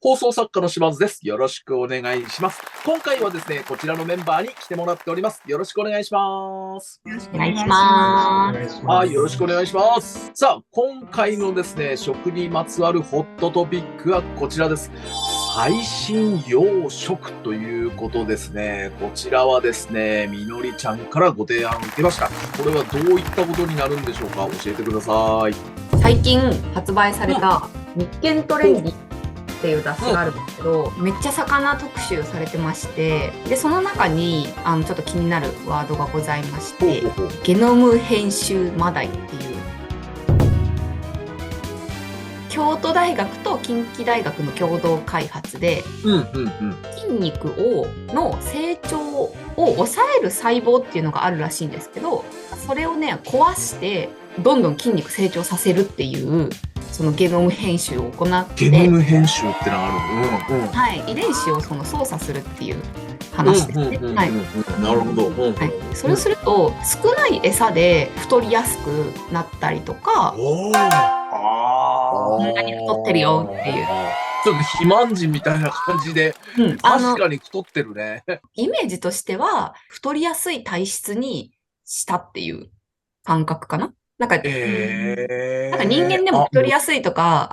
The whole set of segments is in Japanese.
放送作家の島津です。よろしくお願いします。今回はですね、こちらのメンバーに来てもらっております。よろしくお願いします。よろしくお願いしお願いしまます。す。はい、よろしくお願いします。さあ、今回のですね、食にまつわるホットトピックはこちらです。最新洋食ということですね。こちらはですね、みのりちゃんからご提案を受けました。これはどういったことになるんでしょうか？教えてください。最近発売された日経トレンディっていう雑誌があるんですけど、めっちゃ魚特集されてまして、でその中にちょっと気になるワードがございまして、ゲノム編集マダイっていう京都大学と近畿大学の共同開発で、筋肉の成長を抑える細胞っていうのがあるらしいんですけど、それをね壊してどんどん筋肉成長させるっていうそのゲノム編集を行って、ゲノム編集ってのがあるの？はい、遺伝子をその操作するっていう話ですね。なるほど。はい、それをすると少ない餌で太りやすくなったりとか、こんなに太ってるよっていう。ちょっと肥満人みたいな感じで、確かに太ってるね。イメージとしては太りやすい体質にしたっていう感覚かな。なんか人間でも太りやすいとか、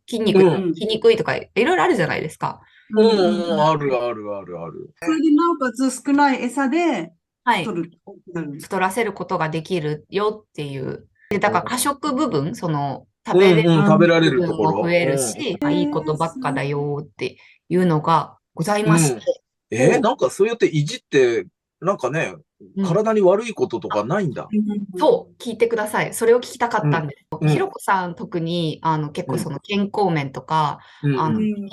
筋肉つきにくいとか、いろいろあるじゃないですか。ある。それでなおかつ少ない餌で太らせることができるよっていう。でだから過食部分、その食べられる部分も増えるし、いいことばっかだよっていうのがございまして。なんかそうやっていじって、なんかね、体に悪いこととかないんだ。そう、聞いてください。それを聞きたかったんです。ひろこさん特に結構その健康面とか気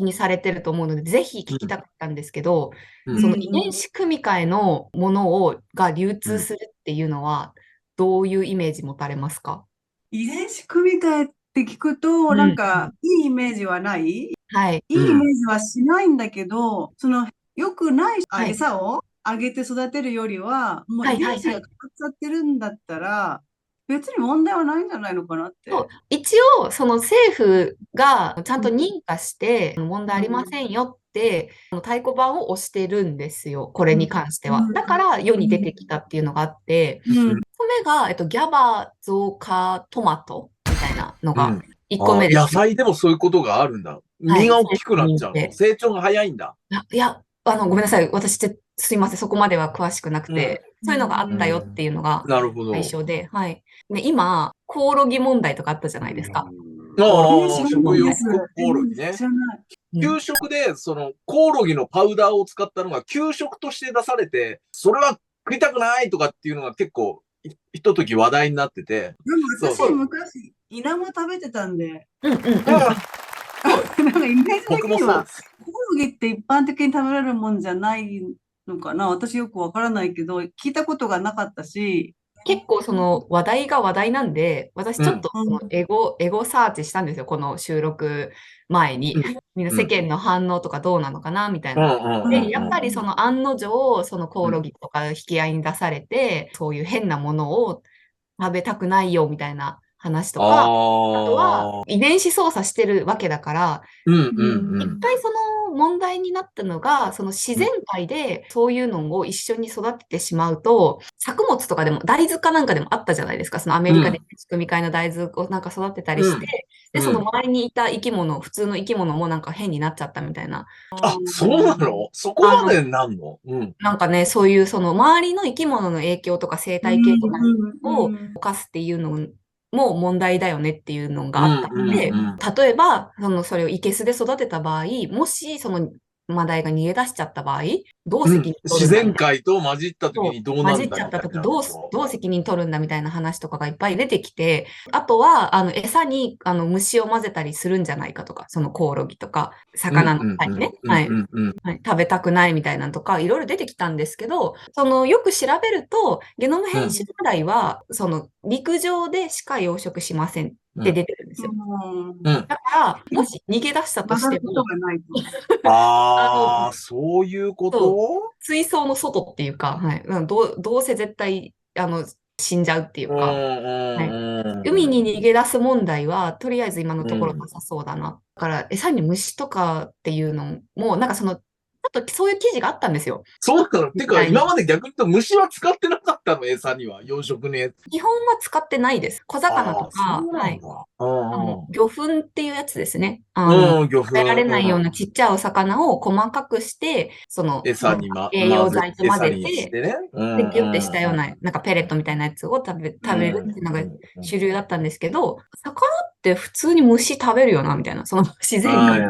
にされてると思うので、ぜひ聞きたかったんですけど、その遺伝子組み換えのものが流通するっていうのは、どういうイメージ持たれますか？遺伝子組み換えって聞くと、なんかいいイメージはない？はい。いいイメージはしないんだけど、その良くない餌をあげて育てるよりは、もう遺伝子が変わっちゃってるんだったら、別に問題はないんじゃないのかなって。一応、その政府がちゃんと認可して、問題ありませんよって、太鼓判を押してるんですよ、これに関しては。だから世に出てきたっていうのがあって、米が、ギャバ増加トマトみたいなのが1個目です。野菜でもそういうことがあるんだ。実が大きくなっちゃうの。成長が早いんだ。いや、ごめんなさい。私すいません。そこまでは詳しくなくて、そういうのがあったよっていうのが最初で、はい。で、今、コオロギ問題とかあったじゃないですか。食用コオロギね。給食で、その、コオロギのパウダーを使ったのが給食として出されて、それは食いたくないとかっていうのが結構、ひととき話題になってて。でも私、昔、イナゴ食べてたんで。なんかイメージ的には、コオロギって一般的に食べられるもんじゃないのかな。私よくわからないけど、聞いたことがなかったし。結構その話題なんで、私ちょっとそのエゴサーチしたんですよ、この収録前に。みんな世間の反応とかどうなのかなみたいな。で、やっぱりその案の定、そのコオロギとか引き合いに出されて、そういう変なものを食べたくないよみたいな話とか、あとは遺伝子操作してるわけだから、一回その問題になったのが、その自然界でそういうのを一緒に育ててしまうと、作物とかでも大豆かなんかでもあったじゃないですか。そのアメリカで組み換えの大豆をなんか育てたりして、で、その周りにいた生き物、普通の生き物もなんか変になっちゃったみたいな。あ、そうなの？そこまでなんの？なんかね、そういうその周りの生き物の影響とか生態系とかを犯すっていうのも問題だよねっていうのがあったので、例えば、それを生けすで育てた場合、もしそのマダイが逃げ出しちゃった場合、どう責任取るんだ、自然界と混じった時にどうなるんだ混じっちゃった時どう責任取るんだみたいな話とかがいっぱい出てきて、あとは、餌に虫を混ぜたりするんじゃないかとか、そのコオロギとか、魚の餌にね、食べたくないみたいなのとか、いろいろ出てきたんですけど、よく調べると、ゲノム編集マダイは、陸上でしか養殖しませんって出てるんですよ。だから、もし逃げ出したとしても、そういうこと？水槽の外っていうか、はい、どうせ絶対、死んじゃうっていうか、はい。海に逃げ出す問題は、とりあえず今のところなさそうだな。だから、餌に虫とかっていうのも、なんかちょっとそういう記事があったんですよ。そうなの。てか、今まで逆に言うと虫は使ってなかったの、餌には。養殖のやつ。基本は使ってないです。小魚とか、はい。魚粉っていうやつですね。魚粉。食べられないようなちっちゃいお魚を細かくして、餌に栄養剤と混ぜて、ね、で、ギュッてしたような、なんかペレットみたいなやつを食べるっていうのが主流だったんですけど、魚って普通に虫食べるよな、みたいな、その自然界。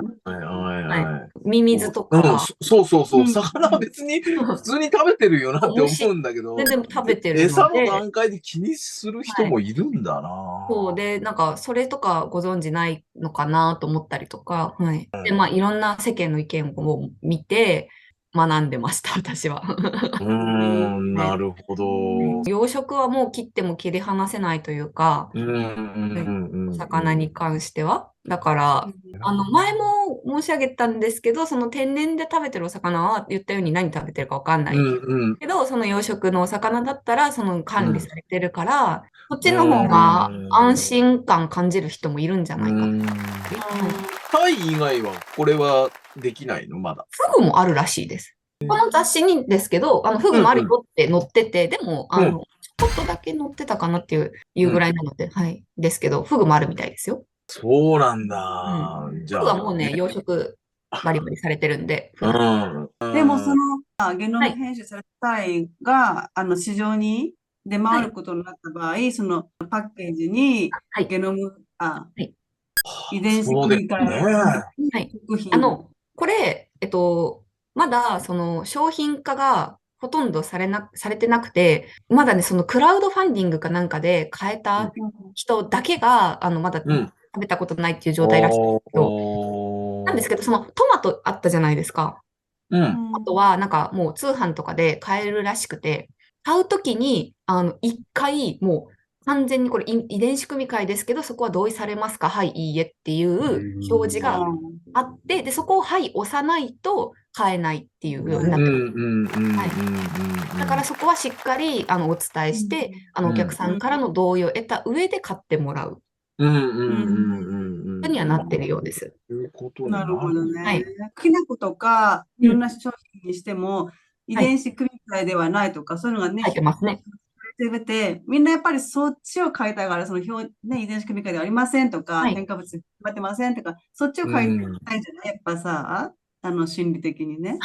ミミズとか。そう。魚は別に普通に食べてるよなって思うんだけど、全然食べてるので。餌の段階で気にする人もいるんだな。そうで、なんか、それとかご存知ないのかなと思ったりとか、はい。で、まあ、いろんな世間の意見を見て、学んでました、私は。なるほど。養殖はもう切っても切り離せないというか、お魚に関しては。だから、前も申し上げたんですけど、その天然で食べてるお魚は言ったように何食べてるかわかんない。けど、その養殖のお魚だったら、その管理されてるから、こっちの方が安心感感じる人もいるんじゃないかな。タイ以外はこれはできないのまだ。フグもあるらしいです。この雑誌にですけど、フグもあるよって載ってて、でも、ちょこっとだけ載ってたかなっていうぐらいなので、はい。ですけど、フグもあるみたいですよ。そうなんだ。じゃあ。フグはもうね、養殖バリバリされてるんで。でも、ゲノム編集されたタイが、市場に出回ることになった場合、そのパッケージに、ゲノム、遺伝子組み換え食品。これ、まだその商品化がほとんどされてなくて、まだね、そのクラウドファンディングかなんかで買えた人だけが、まだ食べたことないっていう状態らしいんですけど、なんですけど、そのトマトあったじゃないですか。トマトはなんかもう通販とかで買えるらしくて、買うときに、一回もう完全にこれ遺伝子組み換えですけど、そこは同意されますか？はい、いいえっていう表示があって、で、そこをはい、押さないと買えないっていうようになってます。だからそこはしっかりお伝えして、お客さんからの同意を得た上で買ってもらう。にはなってるようです。なるほどね。きな粉とか、いろんな商品にしても、遺伝子組み換えではないとか、そういうのがね、入ってますね。みんなやっぱりそっちを書いたから、その遺伝子組み換えではありませんとか、添加物含まってませんとか、そっちを書いてないじゃない、やっぱさ、心理的にね。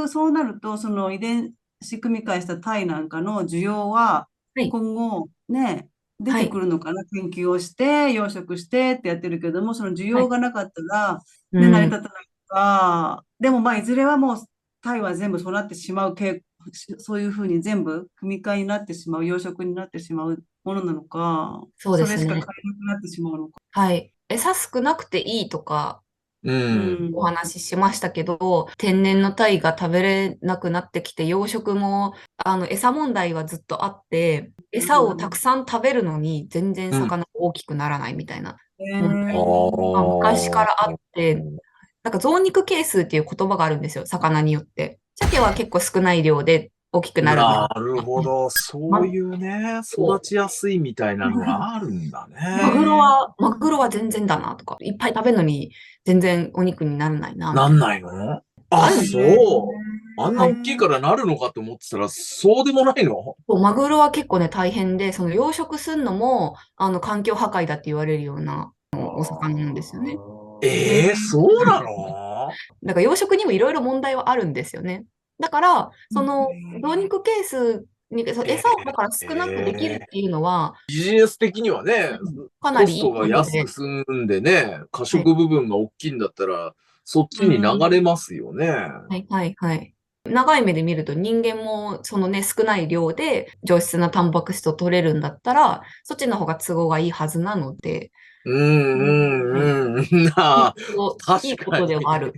そうなると、その遺伝子組み換えしたタイなんかの需要は、今後ね、出てくるのかな、研究をして、養殖してってやってるけども、その需要がなかったら、成り立たないとか、でもまあ、いずれはもう、タイは全部そうなってしまうそういうふうに全部組み換えになってしまう、養殖になってしまうものなのか、そうですね。それしか買えなくなってしまうのか。はい。餌少なくていいとか、お話ししましたけど、天然のタイが食べれなくなってきて、養殖も、餌問題はずっとあって、餌をたくさん食べるのに全然魚が大きくならないみたいな問題が昔からあって、なんか増肉係数っていう言葉があるんですよ、魚によって。鮭は結構少ない量で大きくなる。なるほど。そういうね、育ちやすいみたいなのがあるんだね。マグロは全然だなとか、いっぱい食べるのに全然お肉にならないな。なんないの？あ、そう。あんな大きいからなるのかと思ってたら、そうでもないの？マグロは結構ね、大変で、その養殖するのも、環境破壊だって言われるようなお魚なんですよね。そうなの？だから養殖にもいろいろ問題はあるんですよね。だから、その、増肉ケースに、餌をだから少なくできるっていうのは、ビジネス的にはね、かなりいいコストが安く済んでね、過食部分が大きいんだったら、そっちに流れますよね。長い目で見ると人間もそのね、少ない量で上質なタンパク質を取れるんだったら、そっちの方が都合がいいはずなので、確かに。いいことではある。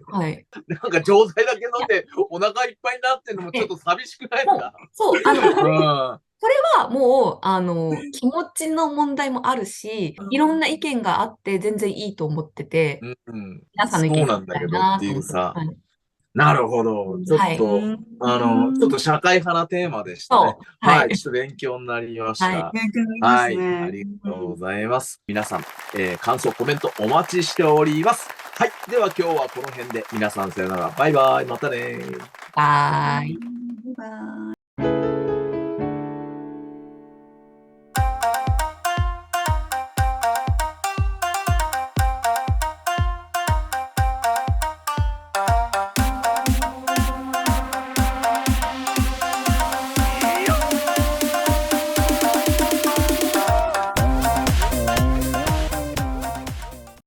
なんか錠剤だけ飲んでお腹いっぱいになってるのもちょっと寂しくないですか？そう、これはもう、気持ちの問題もあるし、いろんな意見があって全然いいと思ってて、皆さんの意見が聞きたいなっていうさ。なるほど。ちょっはい。と、ちょっと社会派なテーマでしたね。そう。ははい。い。ちょっと勉強になりましはい。た。勉強になりまはい。すね。ありがとうございます。皆さん、感想、コメントお待ちしております。はい。では今日はこの辺で皆さんさよなら。バイバイ。またね。バイ。バイバイ。